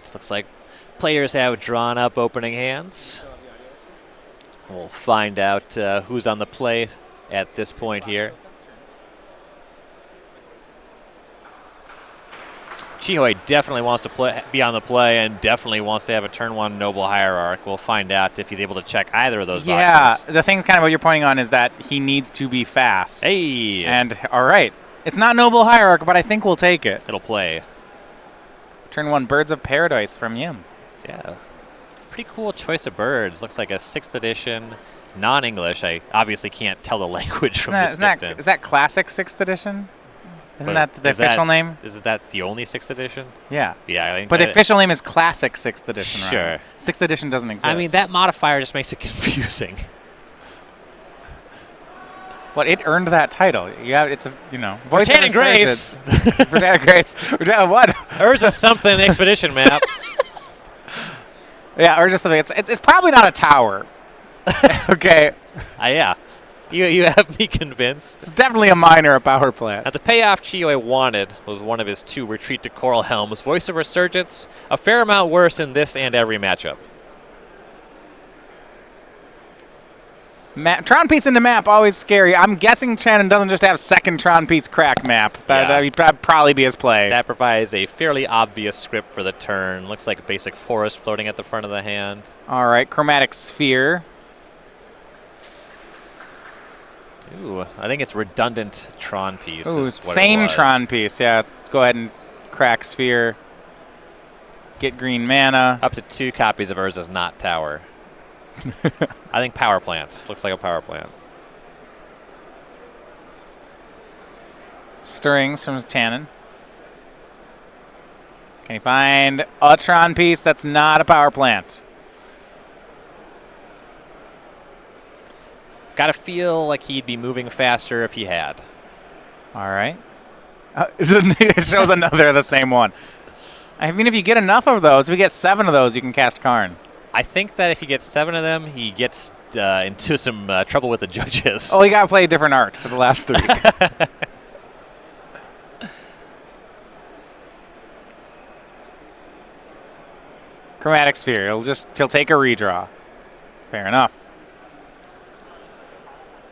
right, looks like players have drawn up opening hands. We'll find out who's on the play at this point here. Chihoi definitely wants to be on the play and definitely wants to have a turn 1 Noble Hierarch. We'll find out if he's able to check either of those boxes. Yeah, the thing kind of what you're pointing on is that he needs to be fast. Hey! And, all right. It's not Noble Hierarch, but I think we'll take it. It'll play. Turn 1 Birds of Paradise from Yim. Yeah. Pretty cool choice of birds. Looks like a 6th edition, non-English. I obviously can't tell the language from this distance. Is that classic 6th edition? Isn't that the official name? Is that the only 6th edition? Yeah. Yeah. I think but the official name is classic 6th edition. Sure. Right? 6th edition doesn't exist. I mean, that modifier just makes it confusing. Well, it earned that title. Yeah, it's a, For Tannon Grace. For Tannon Grace. What? Urza something expedition map. Yeah, or just something. It's probably not a tower. Okay. Yeah. You have me convinced. It's definitely a mine or a power plant. Now, the payoff Chihoi wanted was one of his 2 Retreat to Coral Helms. Voice of Resurgence, a fair amount worse in this and every matchup. Tron piece into map, always scary. I'm guessing Tannon doesn't just have second Tron piece crack map. That'd probably be his play. That provides a fairly obvious script for the turn. Looks like a basic forest floating at the front of the hand. All right, Chromatic Sphere. Ooh, I think it's redundant Tron piece. Ooh, is what same it was. Tron piece. Yeah, go ahead and crack Sphere. Get green mana. Up to 2 copies of Urza's not tower. I think power plants. Looks like a power plant. Stirrings from Tannon. Can you find a Tron piece that's not a power plant? Got to feel like he'd be moving faster if he had. All right. It shows another of the same one. I mean, if you get enough of those, if we get 7 of those, you can cast Karn. I think that if he gets 7 of them, he gets into some trouble with the judges. Oh, you got to play a different art for the last 3. Chromatic Sphere. He'll take a redraw. Fair enough.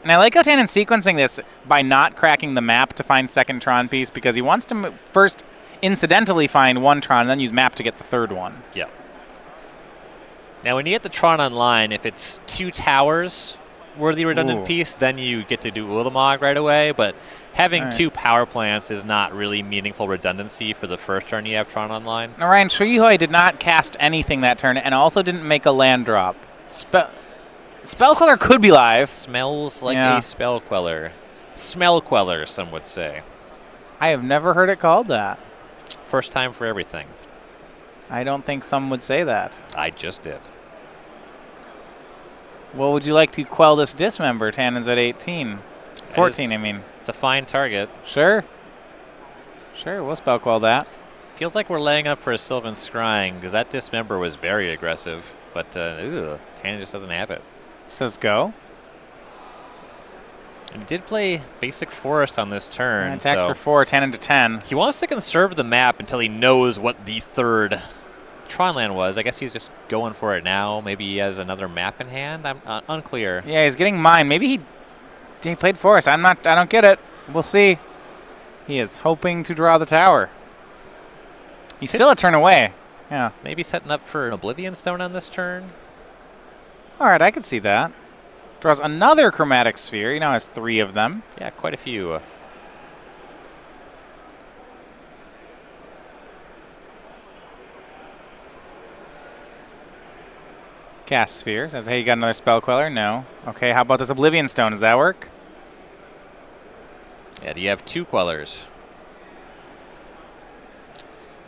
And I like how Tannon's sequencing this by not cracking the map to find second Tron piece because he wants to first incidentally find 1 Tron and then use map to get the 3rd one. Yeah. Now, when you get the Tron online, if it's 2 towers worthy redundant piece, then you get to do Ulamog right away. But having 2 power plants is not really meaningful redundancy for the first turn you have Tron online. Now, Ryan, Chihoi did not cast anything that turn and also didn't make a land drop. Spell Queller could be live. Smells like a Spell Queller. Smell Queller, some would say. I have never heard it called that. First time for everything. I don't think some would say that. I just did. Well, would you like to quell this dismember? Tannon's at 18. 14, I mean. It's a fine target. Sure. Sure, we'll spell quell that. Feels like we're laying up for a Sylvan Scrying because that dismember was very aggressive. But, Tannon just doesn't have it. Says go. And he did play basic forest on this turn. Attacks for 4, 10 into 10. He wants to conserve the map until he knows what the 3rd Tron land was. I guess he's just going for it now. Maybe he has another map in hand. I'm unclear. Yeah, he's getting mine. Maybe he played forest. I don't get it. We'll see. He is hoping to draw the tower. He's still a turn away. Yeah. Maybe setting up for an Oblivion Stone on this turn. All right, I could see that. Draws another Chromatic Sphere. He now has 3 of them. Yeah, quite a few. Cast Sphere. Says, hey, you got another Spell Queller? No. Okay, how about this Oblivion Stone? Does that work? Yeah, do you have 2 Quellers?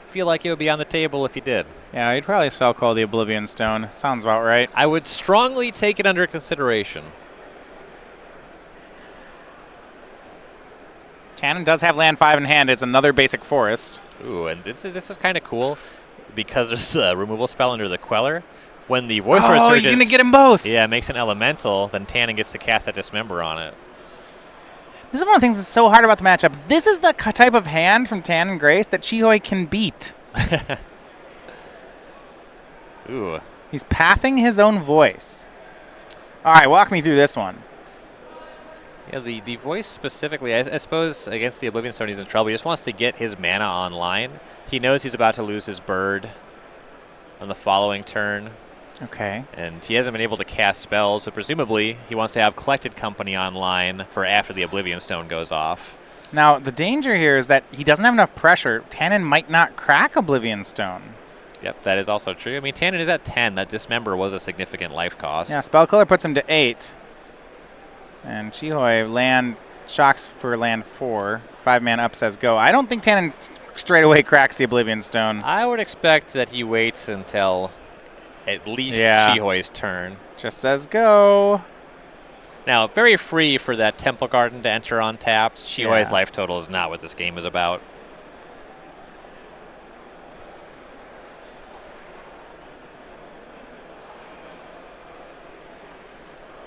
Feel like it would be on the table if you did. Yeah, you'd probably spell call the Oblivion Stone. Sounds about right. I would strongly take it under consideration. Tannon does have land 5 in hand. It's another basic forest. Ooh, and this is kind of cool because there's a removal spell under the Queller. When the Voice of Resurgence... he's going to get them both. Yeah, makes an elemental, then Tannon gets to cast that Dismember on it. This is one of the things that's so hard about the matchup. This is the type of hand from Tannon Grace that Chihoi can beat. Ooh. He's pathing his own voice. All right, walk me through this one. Yeah, the voice specifically, I suppose against the Oblivion Stone he's in trouble. He just wants to get his mana online. He knows he's about to lose his bird on the following turn. Okay. And he hasn't been able to cast spells, so presumably he wants to have Collected Company online for after the Oblivion Stone goes off. Now, the danger here is that he doesn't have enough pressure. Tannon might not crack Oblivion Stone. Yep, that is also true. I mean, Tannon is at 10. That Dismember was a significant life cost. Yeah, Spellcaller puts him to 8. And Chihoi land shocks for land 4. 5-man up says go. I don't think Tannon straight away cracks the Oblivion Stone. I would expect that he waits until at least Chihoi's turn. Just says go. Now, very free for that Temple Garden to enter untapped. Chihoi's life total is not what this game is about.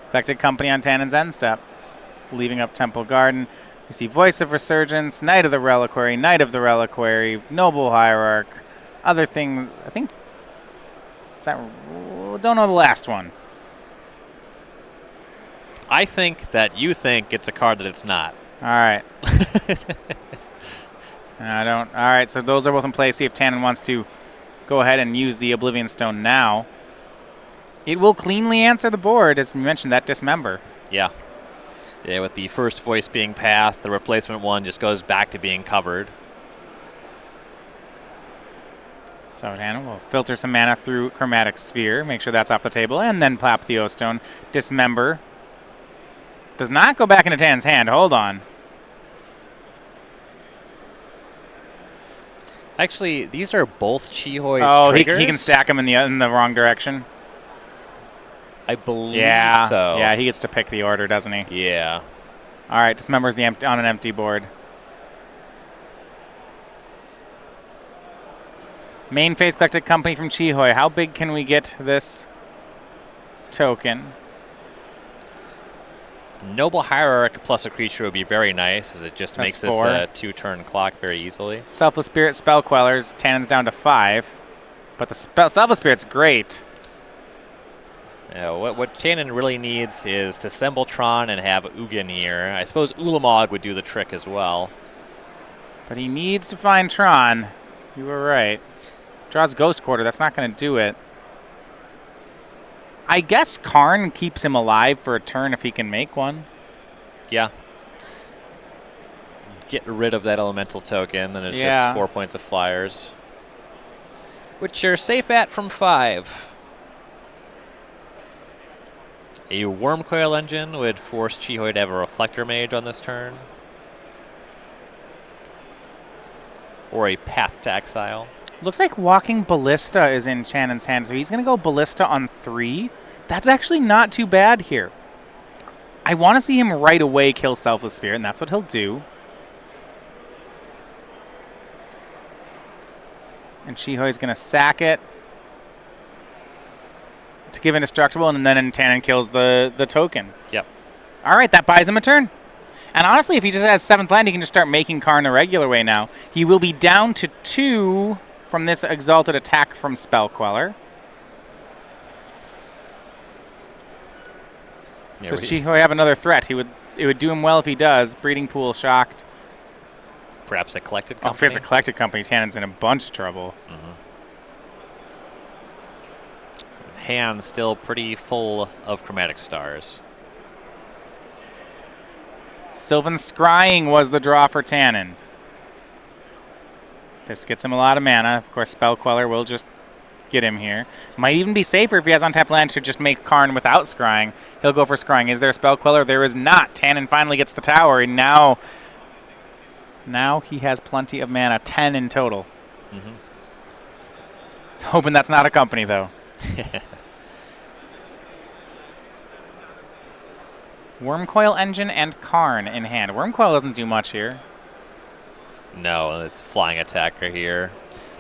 Collected Company on Tannon's end step. Leaving up Temple Garden. We see Voice of Resurgence, Knight of the Reliquary, Knight of the Reliquary, Noble Hierarch, other thing. I think. Don't know the last one. I think that you think it's a card that it's not. All right. I don't. All right, so those are both in play. See if Tannon wants to go ahead and use the Oblivion Stone now. It will cleanly answer the board, as we mentioned, that Dismember. Yeah. Yeah, with the first voice being pathed, the replacement one just goes back to being covered. So Tannon will filter some mana through Chromatic Sphere, make sure that's off the table, and then plap Theostone. Dismember. Does not go back into Tannon's hand. Hold on. Actually, these are both Chihoi's triggers. He can stack them in the wrong direction. I believe so. Yeah, he gets to pick the order, doesn't he? Yeah. All right, Dismember's on an empty board. Main phase Collected Company from Chihoi. How big can we get this token? Noble Hierarch plus a creature would be very nice, as it just makes this a 2-turn clock very easily. Selfless Spirit, Spell Quellers. Tannon's down to 5. But the Selfless Spirit's great. Yeah, what Tannon really needs is to assemble Tron and have Ugin here. I suppose Ulamog would do the trick as well. But he needs to find Tron. You were right. Draws Ghost Quarter. That's not going to do it. I guess Karn keeps him alive for a turn if he can make one. Yeah. Get rid of that elemental token, then it's just 4 points of flyers. Which you're safe at from 5. A Wormcoil Engine would force Chihoi to have a Reflector Mage on this turn. Or a Path to Exile. Looks like Walking Ballista is in Shannon's hand, so he's going to go Ballista on 3. That's actually not too bad here. I want to see him right away kill Selfless Spirit, and that's what he'll do. And Chihoi's going to sack it to give Indestructible, and then Tannon kills the token. Yep. All right, that buys him a turn. And honestly, if he just has 7th land, he can just start making Karn a regular way now. He will be down to 2 from this Exalted attack from Spellqueller. Yeah, does Chihoi have another threat? It would do him well if he does. Breeding Pool shocked. Perhaps a Collected Company? Oh, if it's a Collected Company, Tannon's in a bunch of trouble. Hand still pretty full of Chromatic Stars. Sylvan Scrying was the draw for Tannon. This gets him a lot of mana. Of course, Spellqueller will just get him here. Might even be safer if he has untapped land to just make Karn without Scrying. He'll go for Scrying. Is there a Spellqueller? There is not. Tannon finally gets the tower, and now he has plenty of mana, 10 in total. Hoping that's not a company, though. Wormcoil Engine and Karn in hand. Wormcoil doesn't do much here. No, it's flying attacker here.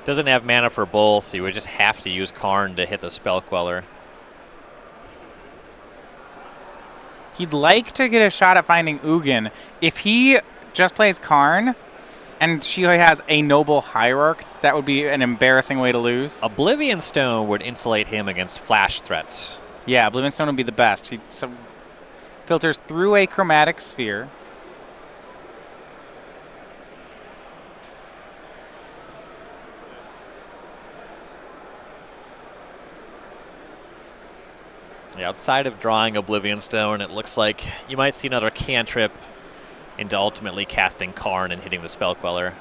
Doesn't have mana for both, so you would just have to use Karn to hit the Spellqueller. He'd like to get a shot at finding Ugin. If he just plays Karn And Chihoi has a noble hierarch. That would be an embarrassing way to lose. Oblivion Stone would insulate him against flash threats. Yeah, Oblivion Stone would be the best. He filters through a chromatic sphere. Yeah, outside of drawing Oblivion Stone, it looks like you might see another cantrip into ultimately casting Karn and hitting the Spell Queller.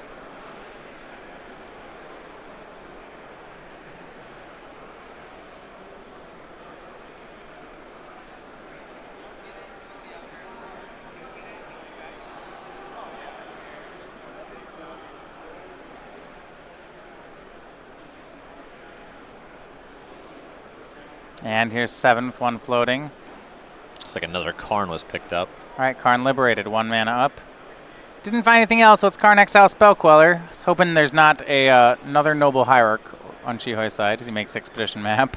And here's 7th, one floating. Looks like another Karn was picked up. All right, Karn liberated, 1 mana up. Didn't find anything else, so it's Karn Exile Spell Queller. I was hoping there's not another Noble Hierarch on Chihoi's side as he makes Expedition Map.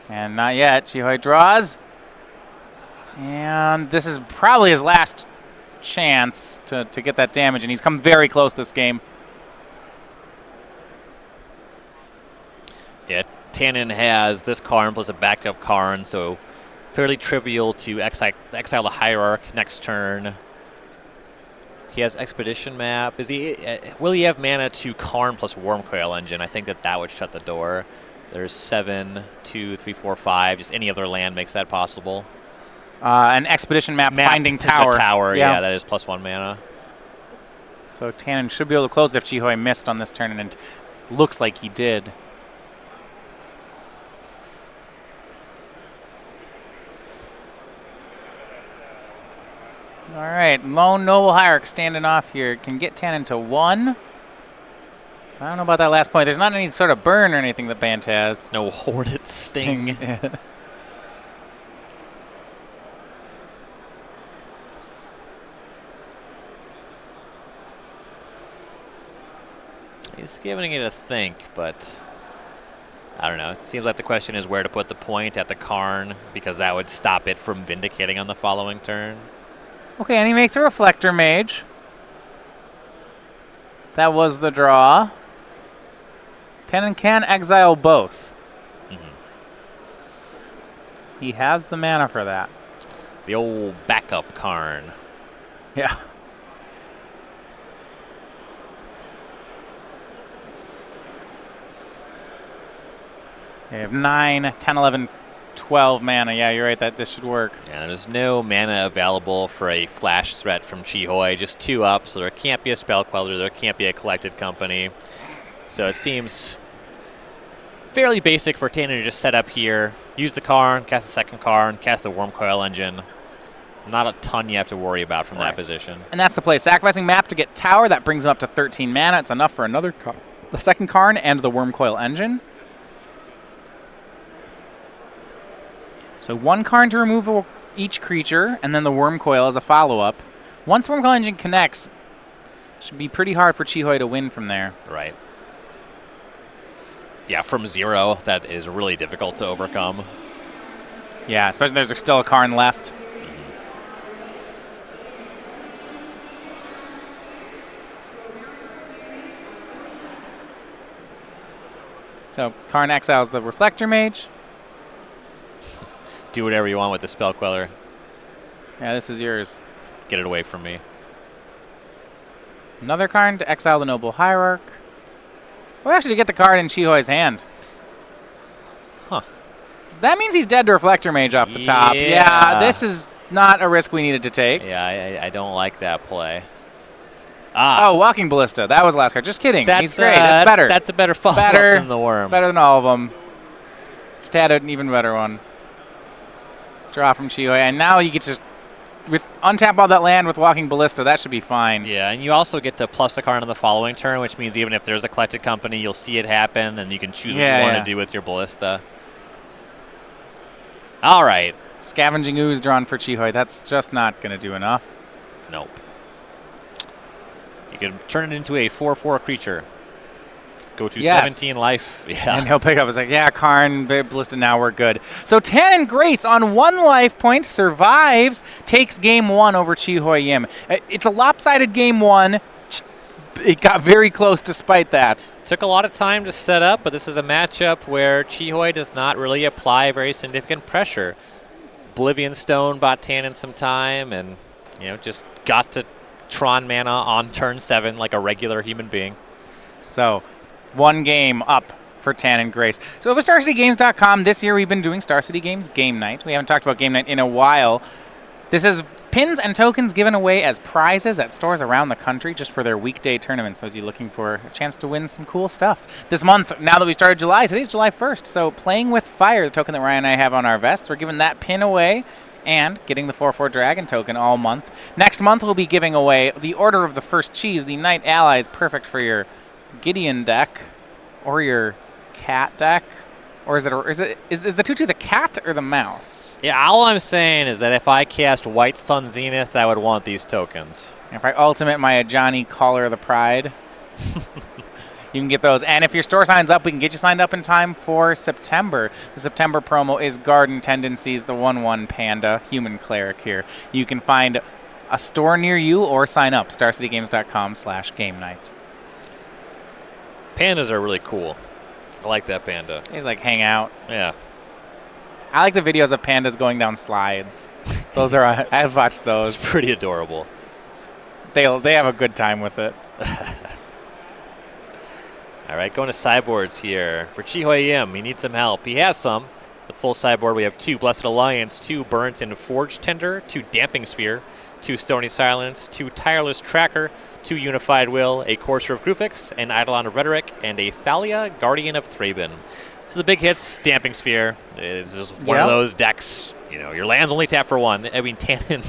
And not yet. Chihoi draws. And this is probably his last chance to get that damage, and he's come very close this game. Yeah, Tannon has this Karn plus a backup Karn, so fairly trivial to exile the Hierarch next turn. He has Expedition Map. Will he have mana to Karn plus Wormcoil Engine? I think that would shut the door. There's 7, 2, 3, 4, 5. Just any other land makes that possible. An Expedition Map finding Tower. Tower, yeah, that is plus 1 mana. So Tannon should be able to close it if Chihoi missed on this turn, and it looks like he did. All right, Lone Noble Hierarch standing off here. Can get Tannon to 1. I don't know about that last point. There's not any sort of burn or anything that Bant has. No Hornet Sting. He's giving it a think, but I don't know. It seems like the question is where to put the point at the Karn, because that would stop it from vindicating on the following turn. Okay, and he makes a Reflector Mage. That was the draw. Tannon can exile both. He has the mana for that. The old backup Karn. Yeah. You have 9, 10, 11, 12 mana. Yeah, you're right. This should work. Yeah, there's no mana available for a flash threat from Chihoi. Just 2 up, so there can't be a Spell Queller. There can't be a Collected Company. So it seems fairly basic for Tannon to just set up here, use the Karn, cast the second Karn, cast the Wormcoil Engine. Not a ton you have to worry about from that position. And that's the play. Sacrificing Map to get Tower. That brings him up to 13 mana. It's enough for another the second Karn and the Wormcoil Engine. So 1 Karn to remove each creature, and then the Wormcoil as a follow-up. Once Wormcoil Engine connects, it should be pretty hard for Chihoi to win from there. Right. Yeah, from 0, that is really difficult to overcome. Yeah, especially there's still a Karn left. So Karn exiles the Reflector Mage. Do whatever you want with the Spell Queller. Yeah, this is yours. Get it away from me. Another Karn to exile the Noble Hierarch. We'll actually get the card in Chihoi's hand. Huh. That means he's dead to Reflector Mage off the top. Yeah, this is not a risk we needed to take. Yeah, I don't like that play. Oh, Walking Ballista. That was the last card. Just kidding. He's great. That's better. That's a better follow-up than the Worm. Better than all of them. It's Tad an even better one. Draw from Chihoi. And now you get to untap all that land with Walking Ballista. That should be fine. Yeah, and you also get to plus the card on the following turn, which means even if there's a Collected Company, you'll see it happen, and you can choose what you want to do with your Ballista. All right. Scavenging Ooze drawn for Chihoi. That's just not going to do enough. Nope. You can turn it into a 4/4 creature. go to 17 life. Yeah. And he'll pick up. It's like, yeah, Karn, Ballista, now we're good. So Tannon Grace on 1 life point survives, takes game 1 over Chi Hoi Yim. It's a lopsided game 1. It got very close despite that. Took a lot of time to set up, but this is a matchup where Chi Hoi does not really apply very significant pressure. Oblivion Stone bought Tannon some time and, just got to Tron mana on turn 7 like a regular human being. So 1 game up for Tannon Grace. So over StarCityGames.com, this year we've been doing Star City Games Game Night. We haven't talked about Game Night in a while. This is pins and tokens given away as prizes at stores around the country just for their weekday tournaments. Those of you looking for a chance to win some cool stuff. This month, now that we started July, today's July 1st. So Playing with Fire, the token that Ryan and I have on our vests, we're giving that pin away and getting the 4/4 Dragon token all month. Next month, we'll be giving away the Order of the First Cheese, the Knight Allies, perfect for your Gideon deck or your cat deck. Or is the 2/2 the cat or the mouse? Yeah, all I'm saying is that if I cast White Sun Zenith, I would want these tokens. If I ultimate my Ajani Caller of the Pride, you can get those. And if your store signs up, we can get you signed up in time for September. The September promo is Garden Tendencies, the 1/1 Panda, human cleric here. You can find a store near you or sign up, starcitygames.com/game night. Pandas are really cool. I like that panda. They just like hang out. Yeah. I like the videos of pandas going down slides. Those are I've watched those. It's pretty adorable. They have a good time with it. All right, going to sideboards here. For Chi Hoi Yim, he needs some help. He has some. The full sideboard, we have 2 Blessed Alliance, 2 Burnt and Forged Tender, 2 Damping Sphere, 2 Stony Silence, 2 Tireless Tracker, 2 Unified Will, a Courser of Grufix, an Eidolon of Rhetoric, and a Thalia, Guardian of Thraben. So the big hits, Damping Sphere, is just one of those decks. Your lands only tap for 1. I mean, Tannon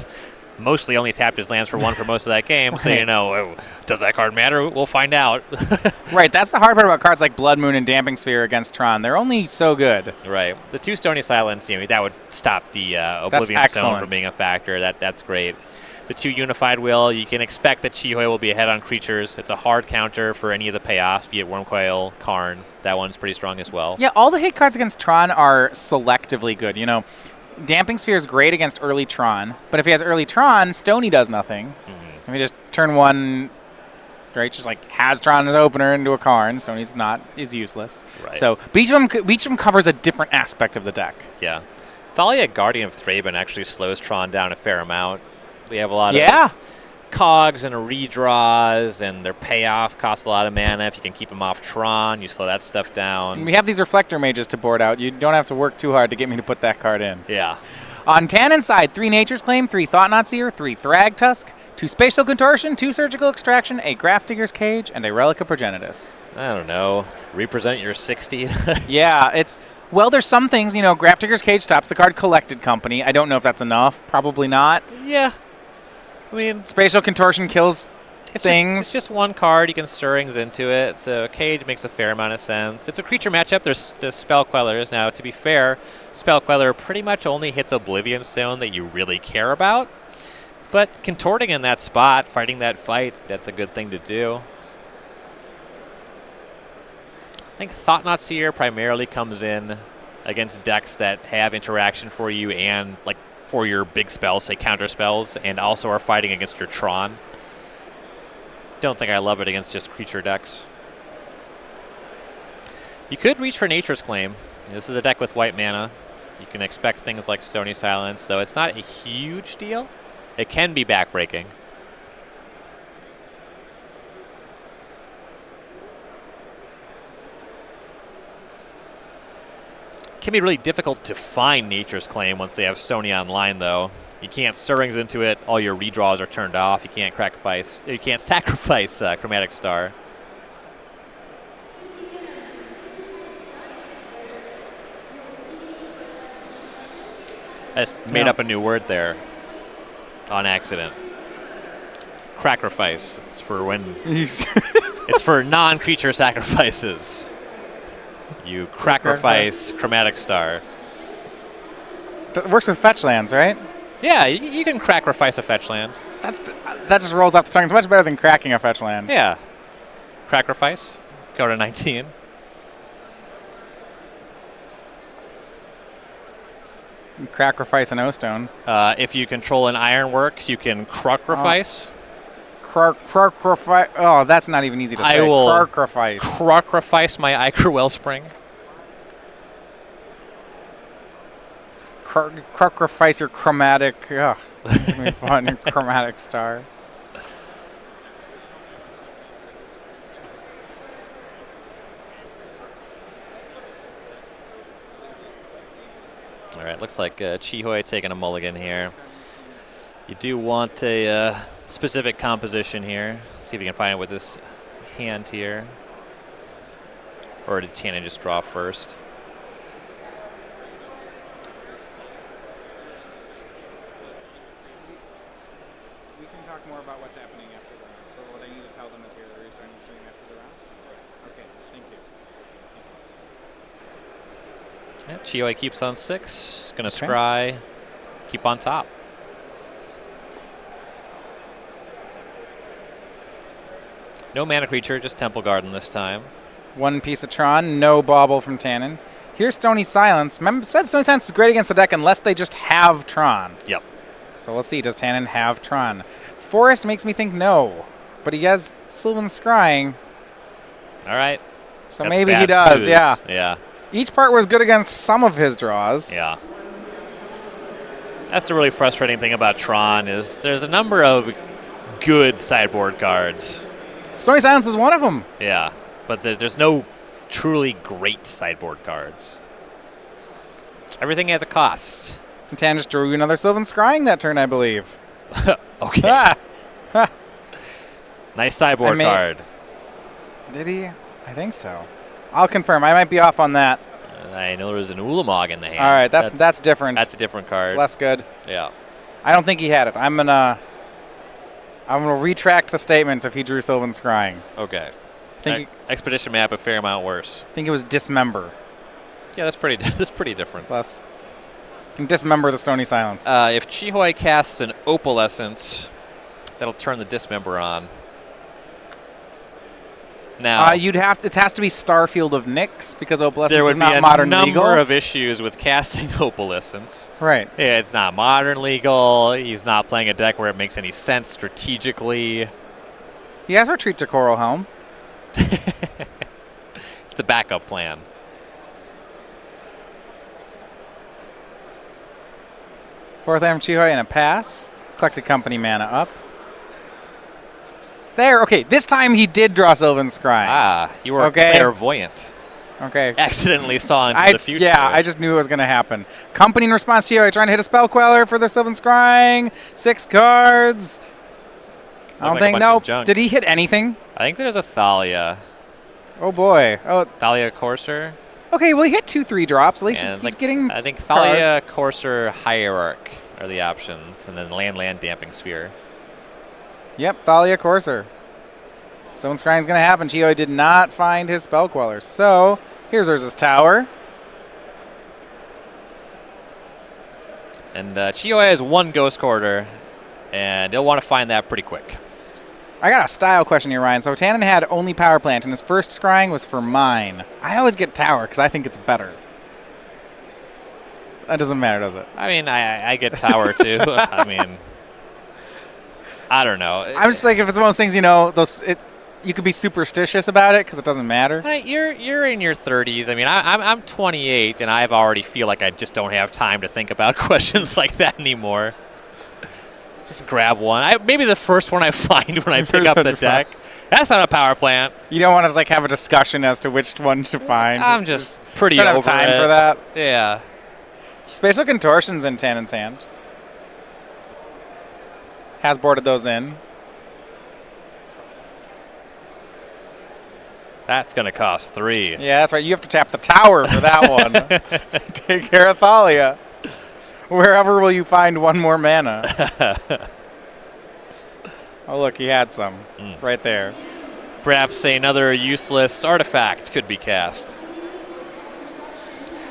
mostly only tapped his lands for 1 for most of that game. So, does that card matter? We'll find out. Right, that's the hard part about cards like Blood Moon and Damping Sphere against Tron. They're only so good. Right. The 2 Stony Silence, that would stop the Oblivion Stone from being a factor. That's great. The 2 Unified Will, you can expect that Chi Hoi will be ahead on creatures. It's a hard counter for any of the payoffs, be it Wormcoil, Karn. That one's pretty strong as well. Yeah, all the hit cards against Tron are selectively good. Damping Sphere is great against early Tron, but if he has early Tron, Stony does nothing. Mm-hmm. If he just turn 1, right, just like has Tron as opener into a Karn, Stony's is useless. Right. So, but each of them covers a different aspect of the deck. Yeah. Thalia, Guardian of Thraben actually slows Tron down a fair amount. They have a lot of cogs and redraws, and their payoff costs a lot of mana. If you can keep them off Tron, you slow that stuff down. And we have these Reflector Mages to board out. You don't have to work too hard to get me to put that card in. Yeah. On Tannon's side, 3 Nature's Claim, 3 Thought-Knot Seer, 3 Thrag Tusk, 2 Spatial Contortion, 2 Surgical Extraction, a Graft Digger's Cage, and a Relic of Progenitus. I don't know. Represent your 60. Yeah, well, there's some things, Graft Digger's Cage stops the card Collected Company. I don't know if that's enough. Probably not. Yeah. I mean, Spatial Contortion kills things. It's just 1 card. You can Stirrings into it. So Cage makes a fair amount of sense. It's a creature matchup. There's the Spell Quellers. Now, to be fair, Spell Queller pretty much only hits Oblivion Stone that you really care about. But contorting in that spot, fighting that fight, that's a good thing to do. I think Thought-Knot Seer primarily comes in against decks that have interaction for you and, for your big spells, say counter spells, and also are fighting against your Tron. Don't think I love it against just creature decks. You could reach for Nature's Claim. This is a deck with white mana. You can expect things like Stony Silence, though it's not a huge deal. It can be backbreaking. It can be really difficult to find Nature's Claim once they have Stony online, though. You can't Stirrings into it. All your redraws are turned off. You can't sacrifice Chromatic Star. I just made up a new word there on accident. Crackerfice. It's for when it's for non-creature sacrifices. You crackerfice Chromatic Star. It works with fetch lands, right? Yeah, you can crackerfice a fetch land. That just rolls off the tongue. It's much better than cracking a fetch land. Yeah. Crackerfice. Go to 19. Cracrifice an O-Stone. If you control an Ironworks, you can Crucrifice. Crucrifice. Oh, that's not even easy to say. I will Crucrifice my Ichor Wellspring. Crucrifice your chromatic. Oh, this is going to be fun. Chromatic star. All right, looks like Chihoy taking a mulligan here. You do want a specific composition here. See if you can find it with this hand here. Or did Tannon just draw first? We can talk more about what's happening after the round. But what I need to tell them is we're restarting the stream after the round. Okay, thank you. Yeah, Chihoy keeps on 6. Going to scry. Keep on top. No mana creature, just Temple Garden this time. One piece of Tron, no bauble from Tannon. Here's Stony Silence. Remember, said Stony Silence is great against the deck unless they just have Tron. Yep. So let's see, does Tannon have Tron? Forest makes me think no, but he has Sylvan Scrying. All right. So maybe he does, yeah. Yeah. Each part was good against some of his draws. Yeah. That's the really frustrating thing about Tron is there's a number of good sideboard cards. Stony Silence is one of them. Yeah, but there's no truly great sideboard cards. Everything has a cost. And Tannon just drew another Sylvan Scrying that turn, I believe. Okay. Nice sideboard card. Did he? I think so. I'll confirm. I might be off on that. I know there was an Ulamog in the hand. All right, that's different. That's a different card. It's less good. Yeah. I don't think he had it. I'm gonna retract the statement if he drew Sylvan Scrying. Okay. Think Expedition map a fair amount worse. I think it was Dismember. Yeah, that's pretty different. It's less. Can dismember the Stony Silence. If Chihoy casts an Opalescence, that'll turn the Dismember on. Now, it has to be Starfield of Nyx because Opalescence there would is not be a modern number legal. of issues with casting Opalescence. Right. Yeah, it's not modern legal. He's not playing a deck where it makes any sense strategically. He has Retreat to Coral Helm. It's the backup plan. Fourth Item Chihoy and a pass. Collected Company mana up. There, okay. This time he did draw Sylvan Scrying. Ah, you were clairvoyant. Okay. Accidentally saw into the future. Yeah, I just knew it was going to happen. Company in response to Chihoy trying to hit a Spell Queller for the Sylvan Scrying. 6 cards. I don't think, nope. Did he hit anything? I think there's a Thalia. Oh, boy. Oh, Thalia Courser. Okay, well, he hit 2/3 drops. At least he's getting I think Thalia, Courser, Hierarch are the options, and then Land, Damping Sphere. Yep, Thalia Courser. Sylvan Scrying's going to happen. Chihoy did not find his Spell Queller. So, here's Urza's Tower. And Chihoy has 1 Ghost Quarter, and he'll want to find that pretty quick. I got a style question here, Ryan. So Tannon had only Power Plant, and his first scrying was for mine. I always get Tower because I think it's better. That doesn't matter, does it? I mean, I get Tower too. I mean, I don't know. I'm just like, if it's one of those things, you could be superstitious about it because it doesn't matter. You're in your 30s. I mean, I'm 28, and I've already feel like I just don't have time to think about questions like that anymore. Just grab one. Maybe the first one I find when I pick up the deck. That's not a power plant. You don't want to have a discussion as to which one to find. I'm just pretty over it. Don't have time it. for that. Yeah. Spatial Contortion's in Tannon's hand. Has boarded those in. That's going to cost 3. Yeah, that's right. You have to tap the tower for that one. Take care of Thalia. Wherever will you find 1 more mana? Oh, look, he had some right there. Perhaps another useless artifact could be cast.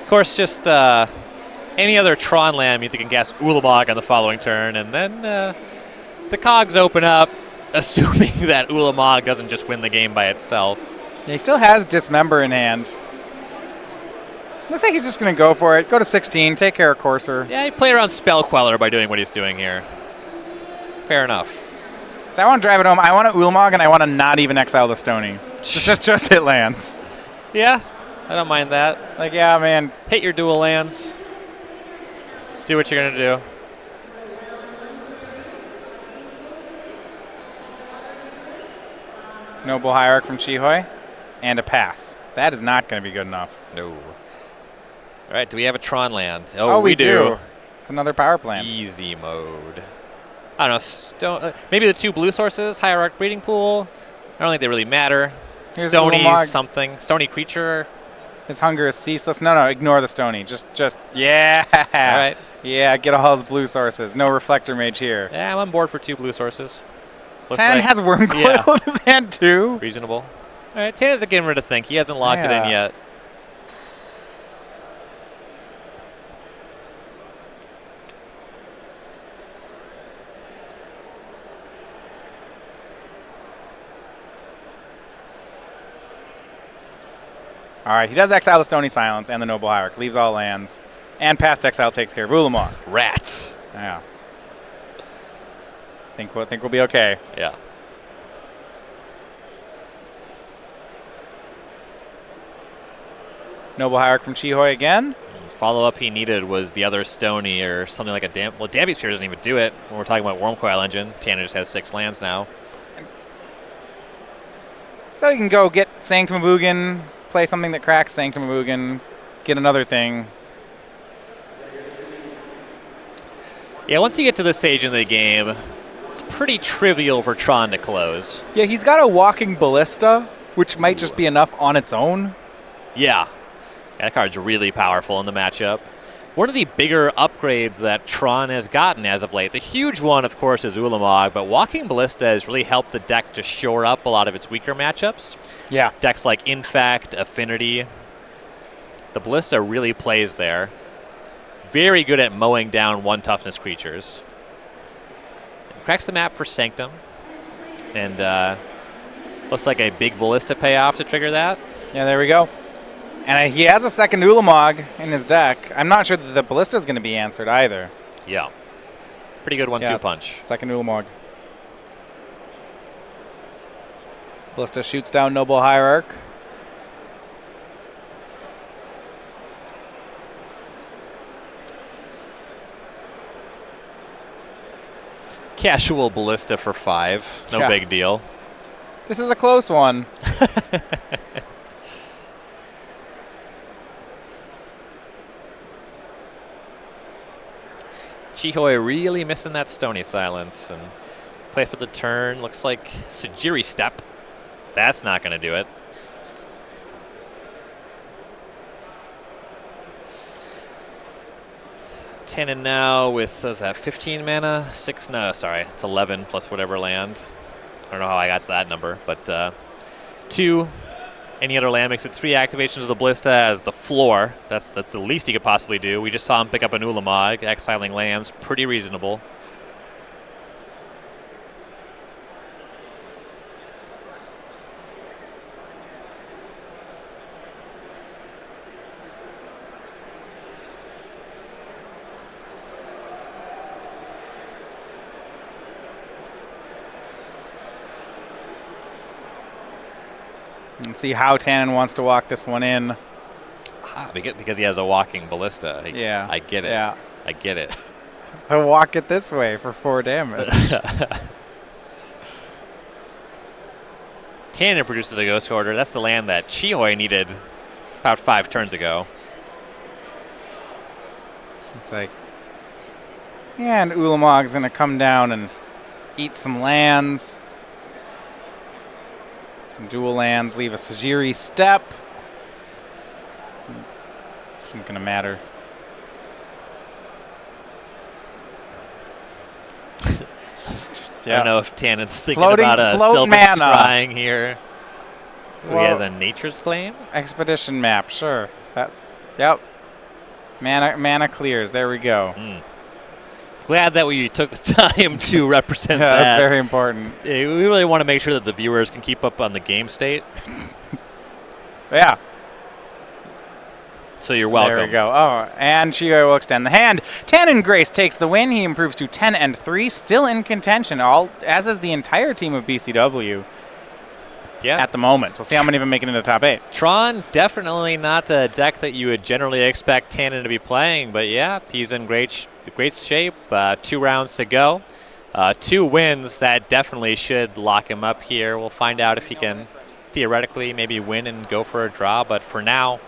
Of course, just any other Tron land means you can cast Ulamog on the following turn, and then the cogs open up, assuming that Ulamog doesn't just win the game by itself. Yeah, he still has Dismember in hand. Looks like he's just going to go for it. Go to 16. Take care of Courser. Yeah, he played around Spell Queller by doing what he's doing here. Fair enough. So I want to drive it home. I want to Ulamog, and I want to not even exile the Stony. Just hit lands. Yeah, I don't mind that. Like, yeah, man. Hit your dual lands. Do what you're going to do. Noble Hierarch from Chihoi. And a pass. That is not going to be good enough. No. All right, do we have a Tron land? Oh, we do. It's another power plant. Easy mode. I don't know. Maybe the 2 blue sources, Hierarch Breeding Pool. I don't think they really matter. Here's Stony Ulamog. something. Stony creature. His hunger is ceaseless. No, ignore the Stony. Just, yeah. All right. Yeah, get all his blue sources. No Reflector Mage here. Yeah, I'm on board for 2 blue sources. Tannon has Wormcoil in his hand, too. Reasonable. All right, Tannon's getting rid of Think. He hasn't locked it in yet. All right, he does exile the Stony Silence and the Noble Hierarch. Leaves all lands. And Path to Exile takes care of Ulamog. Rats. Yeah. Think we'll be okay. Yeah. Noble Hierarch from Chihoi again. Follow-up he needed was the other Stony or something like a Damp. Well, Dampy Sphere doesn't even do it when we're talking about Wormcoil Engine. Tanner just has 6 lands now. So you can go get Sanctum of Ugin, play something that cracks Sanctum of Ugin, get another thing. Yeah, once you get to this stage in the game, it's pretty trivial for Tron to close. Yeah, he's got a Walking Ballista, which might just be enough on its own. Yeah. That card's really powerful in the matchup. One of the bigger upgrades that Tron has gotten as of late, the huge one, of course, is Ulamog, but Walking Ballista has really helped the deck to shore up a lot of its weaker matchups. Yeah. Decks like Infact, Affinity. The Ballista really plays there. Very good at mowing down 1 toughness creatures. Cracks the map for Sanctum. And looks like a big Ballista payoff to trigger that. Yeah, there we go. And he has a second Ulamog in his deck. I'm not sure that the Ballista is going to be answered either. Yeah. Pretty good 1-2 punch. Second Ulamog. Ballista shoots down Noble Hierarch. Casual Ballista for 5. No big deal. This is a close one. Chihoi really missing that Stony Silence. And play for the turn. Looks like Sajiri Step. That's not going to do it. Tannon now with, is that 15 mana? 6, no, sorry. It's 11 plus whatever land. I don't know how I got to that number, but 2. Any other land makes it 3 activations of the Ballista as the floor. That's the least he could possibly do. We just saw him pick up an Ulamog, exiling lands. Pretty reasonable. Let's see how Tannon wants to walk this one in. Because he has a Walking Ballista. Yeah. I get it. Yeah. I get it. He'll walk it this way for 4 damage. Tannon produces a Ghost Hoarder. That's the land that Chihoi needed about 5 turns ago. It's like, yeah, and Ulamog's going to come down and eat some lands. Some dual lands, leave a Sajiri Step. This isn't going to matter. I don't know if Tannon's thinking Floating- about a float Sylvan mana. Scrying here. He Well- has a Nature's Claim? Expedition map, sure. Yep. Mana clears. There we go. Glad that we took the time to represent Yeah, that. that's very important. We really want to make sure that the viewers can keep up on the game state. Yeah. So you're welcome. There we go. Oh, and she will extend the hand. Tannon Grace takes the win. He improves to 10-3, still in contention, as is the entire team of BCW at the moment. We'll see how many of them make it into the top 8. Tron, definitely not a deck that you would generally expect Tannon to be playing, but yeah, he's in great shape. 2 rounds to go. 2 wins, that definitely should lock him up here. We'll find out if he can theoretically maybe win and go for a draw, but for now,